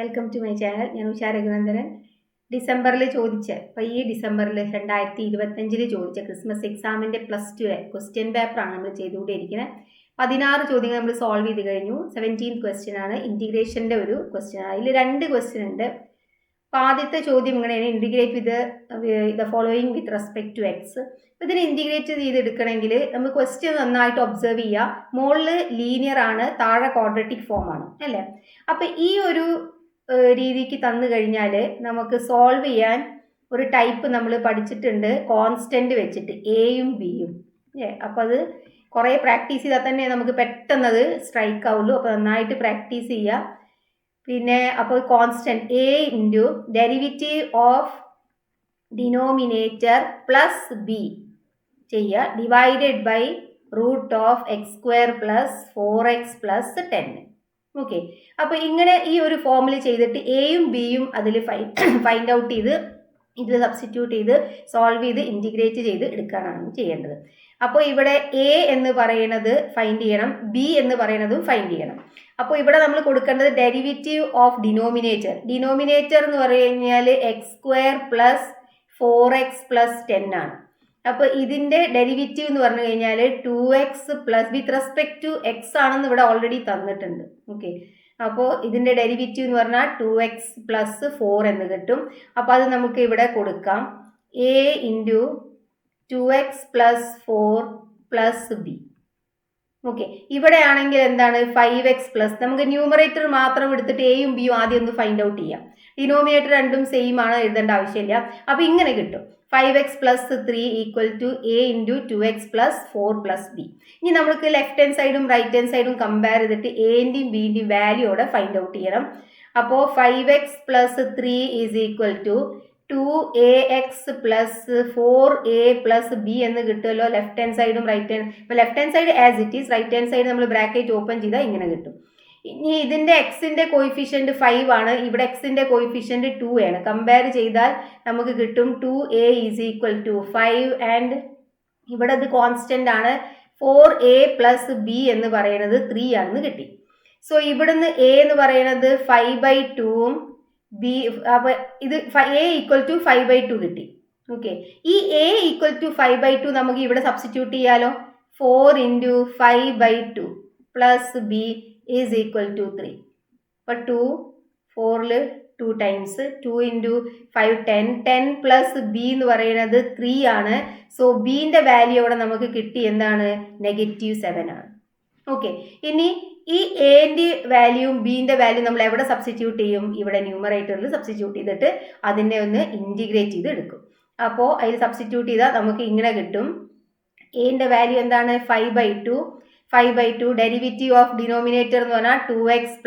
Welcome to my channel. ഞാൻ ഉഷാ രഘുനന്ദനൻ. ഡിസംബറിൽ ചോദിച്ച ഈ ഡിസംബറിൽ 2025 ചോദിച്ച ക്രിസ്മസ് എക്സാമിൻ്റെ +2 ക്വസ്റ്റ്യൻ പേപ്പറാണ് നമ്മൾ ചെയ്തുകൊണ്ടിരിക്കുന്നത്. 16 ചോദ്യങ്ങൾ നമ്മൾ സോൾവ് ചെയ്ത് കഴിഞ്ഞു. 17th ക്വസ്റ്റ്യൻ ആണ്, ഇൻറ്റിഗ്രേഷൻ്റെ ഒരു ക്വസ്റ്റ്യൻ ആണ്. അതിൽ 2 ക്വസ്റ്റ്യൻ ഉണ്ട്. അപ്പോൾ ആദ്യത്തെ ചോദ്യം ഇങ്ങനെയാണ്: integrate with the following with respect to x. ഇതിന് ഇൻറ്റിഗ്രേറ്റ് ചെയ്തെടുക്കണമെങ്കിൽ നമ്മൾ ക്വസ്റ്റ്യൻ നന്നായിട്ട് ഒബ്സർവ് ചെയ്യുക. മുകളിൽ ലീനിയർ ആണ്, താഴെ ക്വാഡ്രറ്റിക് ഫോം ആണ് അല്ലേ. അപ്പോൾ ഈ ഒരു രീതിക്ക് തന്നു കഴിഞ്ഞാൽ നമുക്ക് സോൾവ് ചെയ്യാൻ ഒരു ടൈപ്പ് നമ്മൾ പഠിച്ചിട്ടുണ്ട്, കോൺസ്റ്റന്റ് വെച്ചിട്ട് എയും ബിയും. അപ്പോൾ അത് കുറേ പ്രാക്ടീസ് ചെയ്താൽ തന്നെ നമുക്ക് പെട്ടെന്നത് സ്ട്രൈക്ക് ആവുള്ളൂ. അപ്പോൾ നന്നായിട്ട് പ്രാക്ടീസ് ചെയ്യുക. പിന്നെ അപ്പോൾ constant A into derivative of denominator plus B ചെയ്യുക, divided by √(x² + 4x + 10). Okay, അപ്പോൾ ഇങ്ങനെ ഈ ഒരു ഫോമിൽ ചെയ്തിട്ട് എയും ബിയും അതിൽ ഫൈൻഡ് ഔട്ട് ചെയ്ത് ഇതിൽ സബ്സ്റ്റിറ്റ്യൂട്ട് ചെയ്ത് സോൾവ് ചെയ്ത് ഇൻറ്റിഗ്രേറ്റ് ചെയ്ത് എടുക്കാനാണ് ചെയ്യേണ്ടത്. അപ്പോൾ ഇവിടെ എ എന്ന് പറയുന്നത് ഫൈൻഡ് ചെയ്യണം, ബി എന്ന് പറയുന്നതും ഫൈൻഡ് ചെയ്യണം. അപ്പോൾ ഇവിടെ നമ്മൾ കൊടുക്കേണ്ടത് ഡെറിവേറ്റീവ് ഓഫ് ഡിനോമിനേറ്റർ എന്ന് പറഞ്ഞു കഴിഞ്ഞാൽ x² + 4x + 10 ആണ്. അപ്പോൾ ഇതിൻ്റെ ഡെറിവേറ്റീവ് എന്ന് പറഞ്ഞു കഴിഞ്ഞാൽ 2x + with respect to X ആണെന്ന് ഇവിടെ ഓൾറെഡി തന്നിട്ടുണ്ട്. ഓക്കെ, അപ്പോൾ ഇതിൻ്റെ ഡെറിവേറ്റീവ് എന്ന് പറഞ്ഞാൽ 2x + 4 എന്ന് കിട്ടും. അപ്പോൾ അത് നമുക്ക് ഇവിടെ കൊടുക്കാം, a into 2x + 4 + b. Okay, ഇവിടെ ആണെങ്കിൽ എന്താണ് 5x + നമുക്ക് ന്യൂമറേറ്റർ മാത്രം എടുത്തിട്ട് എയും ബിയും ആദ്യം ഒന്ന് ഫൈൻഡ് ഔട്ട് ചെയ്യാം. ഡിനോമിനേറ്റർ രണ്ടും സെയിം ആണ്, എഴുതേണ്ട ആവശ്യമില്ല. അപ്പോൾ ഇങ്ങനെ കിട്ടും 5x + 3 = a into 2x + 4 + b. ഇനി നമുക്ക് ലെഫ്റ്റ് ഹാൻഡ് സൈഡും റൈറ്റ് ഹാൻഡ് സൈഡും കമ്പയർ ചെയ്തിട്ട് എൻ്റെയും ബിൻ്റെയും വാല്യൂയോടെ ഫൈൻഡ് ഔട്ട് ചെയ്യണം. അപ്പോൾ 5x + 3 = 2ax + 4a + b എന്ന് കിട്ടുമല്ലോ, ലെഫ്റ്റ് ഹാൻഡ് സൈഡും റൈറ്റ് ഹാൻഡ്. ഇപ്പോൾ left hand side as it is, right hand side നമ്മൾ ബ്രാക്കറ്റ് ഓപ്പൺ ചെയ്താൽ ഇങ്ങനെ കിട്ടും. ഇനി ഇതിൻ്റെ എക്സിൻ്റെ കോയിഫിഷ്യൻറ്റ് 5 ആണ്, ഇവിടെ എക്സിൻ്റെ കോയിഫിഷ്യൻറ്റ് 2 ആണ്. കമ്പയർ ചെയ്താൽ നമുക്ക് കിട്ടും 2a = 5 ആൻഡ് ഇവിടെ അത് കോൺസ്റ്റൻ്റ് ആണ് 4a + b എന്ന് പറയുന്നത് 3 ആണെന്ന് കിട്ടി. സോ ഇവിടുന്ന് a എന്ന് പറയുന്നത് 5/2ഉം ബി, അപ്പോൾ ഇത് a = 5/2 കിട്ടി. ഓക്കെ, ഈ a = 5/2 നമുക്ക് ഇവിടെ സബ്സ്റ്റിറ്റ്യൂട്ട് ചെയ്യാലോ. 4 × 5/2 + b = 3. അപ്പോൾ 2 4ൽ 2 ടൈംസ് 2 × 5 10 10 + b എന്ന് പറയുന്നത് 3 ആണ്. സോ ബിൻ്റെ വാല്യൂ അവിടെ നമുക്ക് കിട്ടി എന്താണ്, -7 ആണ്. ഓക്കെ, ഇനി ഈ എന്റെ വാല്യൂവും ബിൻ്റെ വാല്യൂ നമ്മൾ എവിടെ സബ്സ്റ്റിറ്റ്യൂട്ട് ചെയ്യും, ഇവിടെ ന്യൂമറേറ്ററിൽ സബ്സ്റ്റിറ്റ്യൂട്ട് ചെയ്തിട്ട് അതിനെ ഒന്ന് ഇൻറ്റിഗ്രേറ്റ് ചെയ്ത് എടുക്കും. അപ്പോൾ അതിൽ സബ്സ്റ്റിറ്റ്യൂട്ട് ചെയ്താൽ നമുക്ക് ഇങ്ങനെ കിട്ടും. എന്റെ വാല്യൂ എന്താണ് 5/2 ഡെറിവേറ്റീവ് ഓഫ് ഡിനോമിനേറ്റർ എന്ന് പറഞ്ഞാൽ 2x +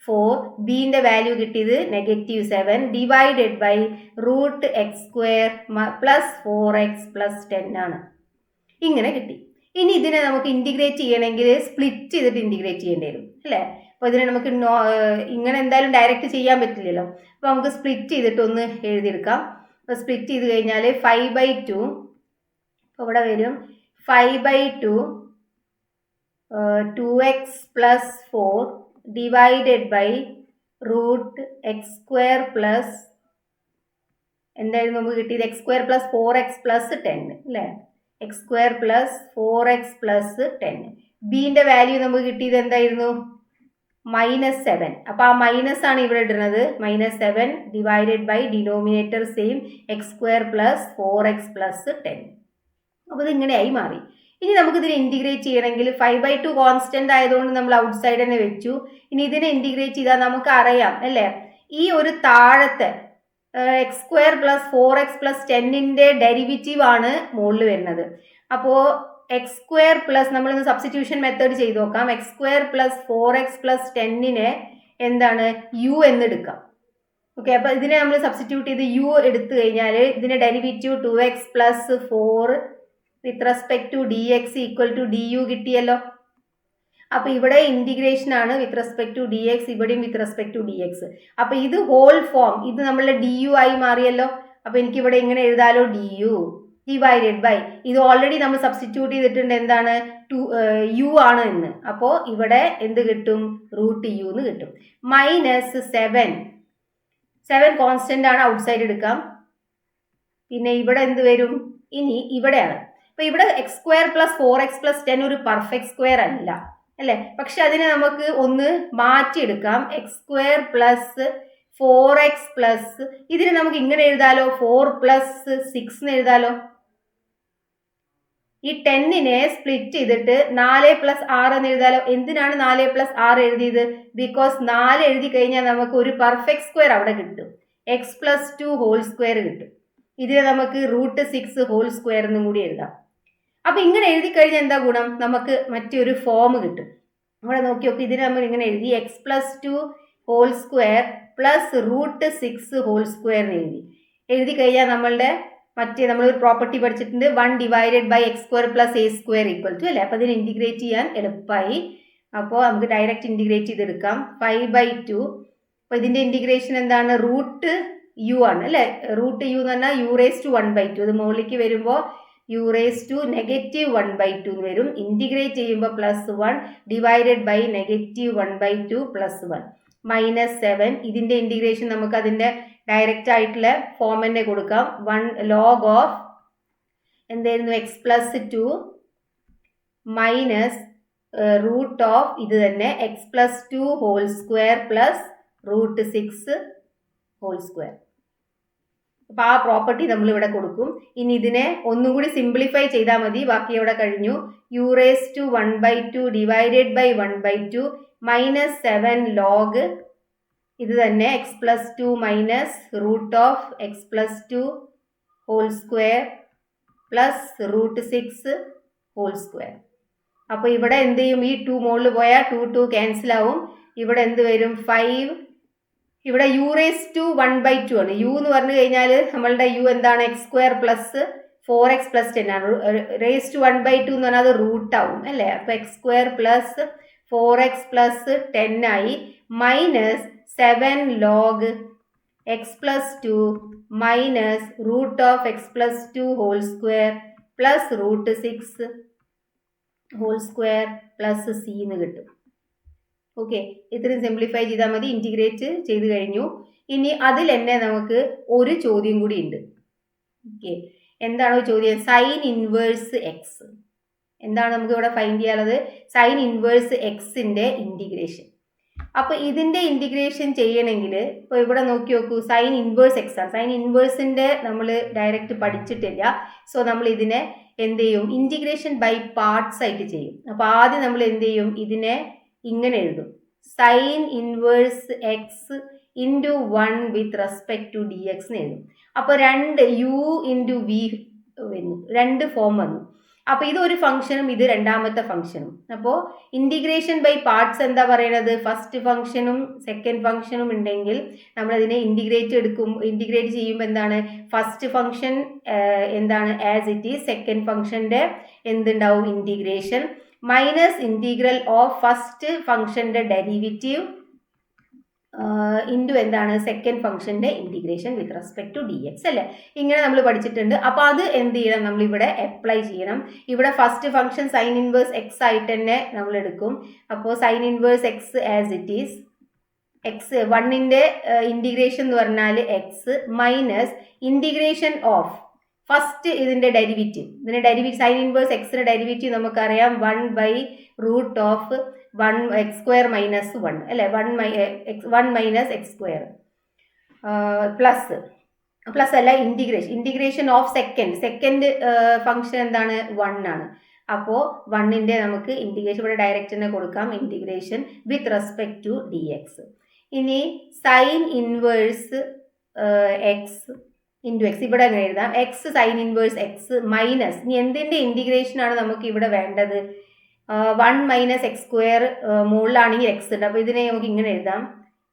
4, ബിൻ്റെ വാല്യൂ കിട്ടിയത് -7 ഡിവൈഡഡ് ബൈ √(x² + 4x + 10 ആണ്. ഇങ്ങനെ കിട്ടി. ഇനി ഇതിനെ നമുക്ക് ഇൻറ്റിഗ്രേറ്റ് ചെയ്യണമെങ്കിൽ സ്പ്ലിറ്റ് ചെയ്തിട്ട് ഇൻറ്റിഗ്രേറ്റ് ചെയ്യേണ്ടി വരും അല്ലേ. അപ്പോൾ ഇതിനെ നമുക്ക് ഇങ്ങനെ എന്തായാലും ഡയറക്റ്റ് ചെയ്യാൻ പറ്റില്ലല്ലോ. അപ്പോൾ നമുക്ക് സ്പ്ലിറ്റ് ചെയ്തിട്ട് ഒന്ന് എഴുതിയെടുക്കാം. അപ്പോൾ സ്പ്ലിറ്റ് ചെയ്ത് കഴിഞ്ഞാൽ 5/2, അപ്പോൾ ഇവിടെ വരും 5/2 2x + 4 ഡിവൈഡഡ് ബൈ √(x² + എന്തായാലും നമുക്ക് കിട്ടിയത് x² + 4x + 10 അല്ലേ. x² + 4x + 10. ബിൻ്റെ വാല്യൂ നമുക്ക് കിട്ടിയത് എന്തായിരുന്നു, -7. അപ്പോൾ ആ മൈനസ് ആണ് ഇവിടെ ഇടുന്നത്, -7 divided by denominator same x² + 4x + 10. അപ്പോൾ ഇത് ഇങ്ങനെയായി മാറി. ഇനി നമുക്കിതിനെ ഇൻറ്റിഗ്രേറ്റ് ചെയ്യണമെങ്കിൽ 5/2 കോൺസ്റ്റൻ്റ് ആയതുകൊണ്ട് നമ്മൾ ഔട്ട് സൈഡ് തന്നെ വെച്ചു. ഇനി ഇതിനെ ഇൻറ്റിഗ്രേറ്റ് ചെയ്താൽ നമുക്ക് അറിയാം അല്ലേ, ഈ ഒരു താഴത്തെ x² + 4x + 10ൻ്റെ ഡെറിവേറ്റീവ് ആണ് മുകളിൽ വരുന്നത്. അപ്പോൾ x² + നമ്മളിന്ന് സബ്സ്റ്റിറ്റ്യൂഷൻ മെത്തേഡ് ചെയ്ത് നോക്കാം. x² + 4x + 10നെ എന്താണ് u എന്ന് എടുക്കാം. ഓക്കെ, അപ്പോൾ ഇതിനെ നമ്മൾ സബ്സ്റ്റിറ്റ്യൂട്ട് ചെയ്ത് u എടുത്തു കഴിഞ്ഞാൽ ഇതിൻ്റെ derivative 2x + 4 with respect to dx = du കിട്ടിയല്ലോ. അപ്പോൾ ഇവിടെ ഇൻറ്റിഗ്രേഷൻ ആണ് വിത്ത് റെസ്പെക്ട് ടു dx, ഇവിടെയും വിത്ത് റെസ്പെക്ട് ടു dx. അപ്പോൾ ഇത് ഹോൾ ഫോം, ഇത് നമ്മളുടെ du ആയി മാറിയല്ലോ. അപ്പോൾ എനിക്കിവിടെ ഇങ്ങനെ എഴുതാലോ, du ഡിവൈഡഡ് ബൈ ഇത് ഓൾറെഡി നമ്മൾ സബ്സ്റ്റിറ്റ്യൂട്ട് ചെയ്തിട്ടുണ്ട് എന്താണ് യു ആണ് എന്ന്. അപ്പോൾ ഇവിടെ എന്ത് കിട്ടും റൂട്ട് യു എന്ന് കിട്ടും. മൈനസ് 7 കോൺസ്റ്റന്റ് ആണ്, ഔട്ട്സൈഡ് എടുക്കാം. പിന്നെ ഇവിടെ എന്ത് വരും, ഇനി ഇവിടെയാണ്. അപ്പൊ ഇവിടെ X square plus 4x plus 10 ഒരു പെർഫെക്റ്റ് സ്ക്വയർ അല്ല അല്ലെ, പക്ഷെ അതിനെ നമുക്ക് ഒന്ന് മാറ്റിയെടുക്കാം. X square plus 4x plus ഇതിനെ നമുക്ക് ഇങ്ങനെ എഴുതാലോ, 4 പ്ലസ് 6 എന്ന് എഴുതാലോ. ഈ 10നെ സ്പ്ലിറ്റ് ചെയ്തിട്ട് 4 പ്ലസ് 6 എന്ന് എഴുതാലോ. എന്തിനാണ് 4 പ്ലസ് 6 എഴുതിയത്? ബിക്കോസ് 4 എഴുതി കഴിഞ്ഞാൽ നമുക്ക് ഒരു പെർഫെക്റ്റ് സ്ക്വയർ അവിടെ കിട്ടും, എക്സ് പ്ലസ് 2 ഹോൾ സ്ക്വയർ കിട്ടും. ഇതിനെ നമുക്ക് റൂട്ട് 6 ഹോൾ സ്ക്വയർ എന്നും കൂടി എഴുതാം. അപ്പൊ ഇങ്ങനെ എഴുതി കഴിഞ്ഞാൽ എന്താ ഗുണം, നമുക്ക് മറ്റൊരു ഫോം കിട്ടും. ഇവിടെ നോക്കി നോക്കി, ഇതിനെ നമ്മൾ ഇങ്ങനെ എഴുതി x plus 2 whole square plus root 6 whole square എന്ന് എഴുതി കഴിഞ്ഞാൽ നമ്മളുടെ നമ്മളൊരു പ്രോപ്പർട്ടി പഠിച്ചിട്ടുണ്ട്, 1 divided by x square plus a square equal to അല്ലേ. അപ്പോൾ ഇതിനെ ഇൻറ്റിഗ്രേറ്റ് ചെയ്യാൻ എളുപ്പമായി. അപ്പോൾ നമുക്ക് ഡയറക്റ്റ് ഇൻറ്റിഗ്രേറ്റ് ചെയ്തെടുക്കാം. 5/2. അപ്പോൾ ഇതിൻ്റെ ഇൻറ്റിഗ്രേഷൻ എന്താണ്, റൂട്ട് യു ആണ് അല്ലേ. റൂട്ട് യു എന്ന് പറഞ്ഞാൽ യു റേസ് ടു 1/2. ഇത് മുകളിലേക്ക് വരുമ്പോൾ യു റേസ് ടു -1/2 എന്ന് വരും. ഇൻറ്റിഗ്രേറ്റ് ചെയ്യുമ്പോൾ +1 ഡിവൈഡഡ് ബൈ -1/2 +1 -7. ഇതിൻ്റെ ഇൻറ്റിഗ്രേഷൻ നമുക്ക് അതിൻ്റെ ഡയറക്റ്റ് ആയിട്ടുള്ള ഫോം തന്നെ കൊടുക്കാം. 1 log ഓഫ് എന്തായിരുന്നു x plus 2 minus root of ഇത് തന്നെ x plus 2 whole square plus root 6 whole square. അപ്പോൾ ആ പ്രോപ്പർട്ടി നമ്മൾ ഇവിടെ കൊടുക്കും. ഇനി ഇതിനെ ഒന്നുകൂടി സിംപ്ലിഫൈ ചെയ്താൽ മതി, ബാക്കി ഇവിടെ കഴിഞ്ഞു. U raise to 1/2 divided by 1/2 -7 log ഇത് തന്നെ x plus 2 minus root of x plus 2 whole square plus root 6 whole square. അപ്പോൾ ഇവിടെ എന്ത് ചെയ്യും, ഈ 2 മുകളിൽ പോയാൽ 2 ക്യാൻസൽ ആവും. ഇവിടെ എന്ത് വരും 5. ഇവിടെ യു റേസ് ടു 1/2 ആണ്. യു എന്ന് പറഞ്ഞു കഴിഞ്ഞാൽ നമ്മളുടെ യു എന്താണ്, X square plus 4x plus 10 ആണ്. റേസ് ടു 1/2 എന്ന് പറഞ്ഞാൽ അത് റൂട്ട് ആവും അല്ലേ. അപ്പോൾ X square plus 4x plus 10 ആയി minus 7 log x plus 2 minus root of x plus 2 whole square plus root 6 whole square plus c എന്ന് കിട്ടും. ഓക്കെ, ഇത്രയും സിംപ്ലിഫൈ ചെയ്താൽ മതി. ഇൻറ്റിഗ്രേറ്റ് ചെയ്ത് കഴിഞ്ഞു. ഇനി അതിൽ തന്നെ നമുക്ക് ഒരു ചോദ്യം കൂടി ഉണ്ട്. ഓക്കെ, എന്താണോ ചോദ്യം, സൈൻ ഇൻവേഴ്സ് എക്സ്. എന്താണ് നമുക്ക് ഇവിടെ ഫൈൻഡ് ചെയ്യാനുള്ളത്, സൈൻ ഇൻവേഴ്സ് എക്സിൻ്റെ ഇൻറ്റിഗ്രേഷൻ. അപ്പോൾ ഇതിൻ്റെ ഇൻറ്റിഗ്രേഷൻ ചെയ്യണമെങ്കിൽ ഇപ്പോൾ ഇവിടെ നോക്കി നോക്കൂ, സൈൻ ഇൻവേഴ്സ് എക്സ് ആണ്. സൈൻ ഇൻവേഴ്സിൻ്റെ നമ്മൾ ഡയറക്റ്റ് പഠിച്ചിട്ടില്ല. സോ നമ്മൾ ഇതിനെ എന്ത് ചെയ്യും, ഇൻറ്റിഗ്രേഷൻ ബൈ പാർട്സ് ആയിട്ട് ചെയ്യും. അപ്പോൾ ആദ്യം നമ്മൾ എന്ത് ചെയ്യും, ഇതിനെ ഇങ്ങനെ എഴുതും, sine inverse x into 1 with respect to D x എന്ന് എഴുതും. അപ്പോൾ 2 യു ഇൻറ്റു വി വന്നു, 2 ഫോം വന്നു. അപ്പോൾ ഇതൊരു ഫംഗ്ഷനും ഇത് രണ്ടാമത്തെ ഫംഗ്ഷനും. അപ്പോൾ ഇൻറ്റിഗ്രേഷൻ ബൈ പാർട്സ് എന്താ പറയുന്നത്, ഫസ്റ്റ് ഫംഗ്ഷനും സെക്കൻഡ് ഫംഗ്ഷനും ഉണ്ടെങ്കിൽ നമ്മളതിനെ ഇൻറ്റിഗ്രേറ്റ് ചെയ്യുമ്പോൾ എന്താണ്, ഫസ്റ്റ് ഫംഗ്ഷൻ എന്താണ് ആസ് ഇറ്റ് ഈസ്, സെക്കൻഡ് ഫംഗ്ഷൻ്റെ എന്തുണ്ടാവും integration minus integral of first ഫംഗ്ഷൻ്റെ ഡെറിവേറ്റീവ് ഇൻറ്റു എന്താണ് സെക്കൻഡ് ഫംഗ്ഷൻ്റെ integration with respect to D X അല്ലേ. ഇങ്ങനെ നമ്മൾ പഠിച്ചിട്ടുണ്ട്. അപ്പോൾ അത് എന്ത് ചെയ്യണം, നമ്മളിവിടെ അപ്ലൈ ചെയ്യണം. ഇവിടെ first function sine inverse x ആയിട്ട് തന്നെ നമ്മൾ എടുക്കും. അപ്പോൾ sine inverse x as it is x 1ൻ്റെ ഇൻറ്റിഗ്രേഷൻ എന്ന് പറഞ്ഞാൽ x minus integration of first ഇതിൻ്റെ ഡെറിവേറ്റീവ് സൈൻ ഇൻവേഴ്സ് എക്സിൻ്റെ ഡെറിവേറ്റീവ് നമുക്കറിയാം 1/റൂട്ട് ഓഫ് 1 എക്സ് സ്ക്വയർ മൈനസ് 1 അല്ലേ, 1 മൈനസ് എക്സ് സ്ക്വയർ പ്ലസ് അല്ല ഇൻറ്റിഗ്രേഷൻ ഓഫ് സെക്കൻഡ് ഫംഗ്ഷൻ എന്താണ് 1 ആണ്. അപ്പോൾ 1ൻ്റെ നമുക്ക് ഇൻറ്റിഗ്രേഷൻ ഇവിടെ ഡയറക്റ്റ് തന്നെ കൊടുക്കാം, integration with respect to D x. ഇനി sine inverse x into x ഇവിടെ അങ്ങനെ എഴുതാം, x sine inverse x minus ഇനി എന്തിൻ്റെ ഇൻറ്റിഗ്രേഷനാണ് നമുക്ക് ഇവിടെ വേണ്ടത്, 1 മൈനസ് എക്സ് സ്ക്വയർ മുകളിലാണെങ്കിൽ എക്സ് ഉണ്ട്. അപ്പോൾ ഇതിനെ നമുക്ക് ഇങ്ങനെ എഴുതാം,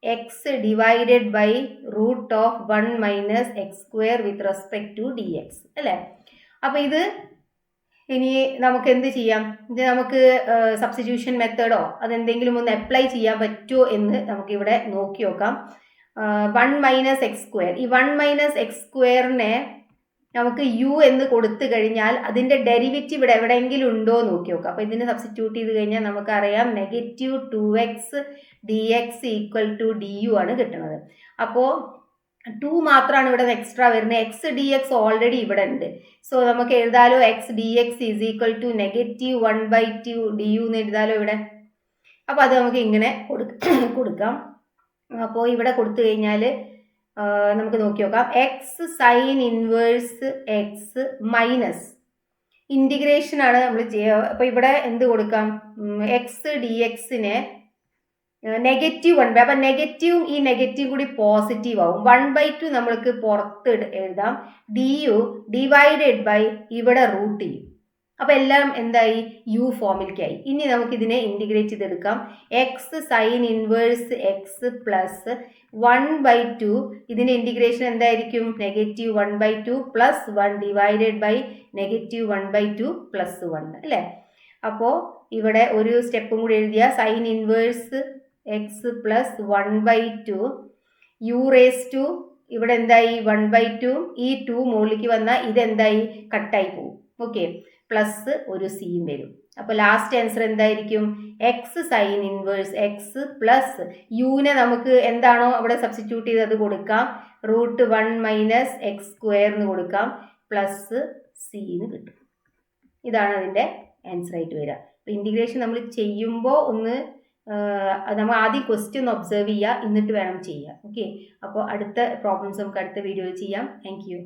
x divided by root of 1 minus x square with respect to D X അല്ലേ. അപ്പോൾ ഇത് ഇനി നമുക്ക് എന്ത് ചെയ്യാം, ഇത് നമുക്ക് സബ്സ്റ്റിറ്റ്യൂഷൻ മെത്തേഡോ അതെന്തെങ്കിലും ഒന്ന് അപ്ലൈ ചെയ്യാൻ പറ്റുമോ എന്ന് നമുക്കിവിടെ നോക്കി നോക്കാം. 1 മൈനസ് എക്സ് സ്ക്വയർ, ഈ 1 മൈനസ് എക്സ് സ്ക്വയറിനെ നമുക്ക് യു എന്ന് കൊടുത്തു കഴിഞ്ഞാൽ അതിൻ്റെ ഡെറിവേറ്റീവ് ഇവിടെ എവിടെയെങ്കിലും ഉണ്ടോ എന്ന് നോക്കി നോക്കാം. അപ്പോൾ ഇതിന് സബ്സ്റ്റിറ്റ്യൂട്ട് ചെയ്ത് കഴിഞ്ഞാൽ നമുക്കറിയാം -2x dx = du ആണ് കിട്ടുന്നത്. അപ്പോൾ 2 മാത്രമാണ് ഇവിടെ എക്സ്ട്രാ വരുന്നത്. എക്സ് ഡി എക്സ് ഓൾറെഡി ഇവിടെ ഉണ്ട്. സോ നമുക്ക് എഴുതാലോ എക്സ് ഡി എക്സ് = -1/2 du എന്ന് എഴുതാലോ ഇവിടെ. അപ്പോൾ അത് നമുക്ക് ഇങ്ങനെ കൊടുക്കാം. അപ്പോൾ ഇവിടെ കൊടുത്തു കഴിഞ്ഞാൽ നമുക്ക് നോക്കി നോക്കാം. X sine inverse x minus integration ആണ് നമ്മൾ ചെയ്യുക. അപ്പോൾ ഇവിടെ എന്ത് കൊടുക്കാം? എക്സ് ഡി എക്സിനെ -1/, അപ്പം നെഗറ്റീവും ഈ നെഗറ്റീവ് കൂടി പോസിറ്റീവ് ആവും. 1/2 നമ്മൾക്ക് പുറത്ത് എഴുതാം. du / ഇവിടെ റൂട്ട് ചെയ്യും. അപ്പോൾ എല്ലാം എന്തായി? യു ഫോമിലേക്കായി. ഇനി നമുക്കിതിനെ ഇൻറ്റിഗ്രേറ്റ് ചെയ്തെടുക്കാം. X sine inverse x plus 1/2 ഇതിൻ്റെ ഇൻറ്റിഗ്രേഷൻ എന്തായിരിക്കും? -1/2 + 1 / -1/2 + 1 അല്ലേ? അപ്പോൾ ഇവിടെ ഒരു സ്റ്റെപ്പും കൂടി എഴുതിയ sine inverse x plus 1/2 u raise to ഇവിടെ എന്തായി? 1/2 ഈ 2 മുകളിലേക്ക് വന്നാൽ ഇതെന്തായി? കട്ടായി പോകും. ഓക്കെ, പ്ലസ് ഒരു സിയും വരും. അപ്പോൾ ലാസ്റ്റ് ആൻസർ എന്തായിരിക്കും? X sine inverse x plus യുവിനെ നമുക്ക് എന്താണോ അവിടെ സബ്സ്റ്റിറ്റ്യൂട്ട് ചെയ്ത് അത് കൊടുക്കാം. √1 - x² എന്ന് കൊടുക്കാം. പ്ലസ് സി എന്ന് കിട്ടും. ഇതാണ് അതിൻ്റെ ആൻസർ ആയിട്ട് വരിക. അപ്പോൾ ഇൻറ്റിഗ്രേഷൻ നമ്മൾ ചെയ്യുമ്പോൾ നമ്മൾ ആദ്യം ക്വസ്റ്റ്യൻ ഒബ്സർവ് ചെയ്യുക, എന്നിട്ട് വേണം ചെയ്യാം. ഓക്കെ, അപ്പോൾ അടുത്ത പ്രോബ്ലംസ് നമുക്ക് അടുത്ത വീഡിയോയിൽ ചെയ്യാം. Thank you.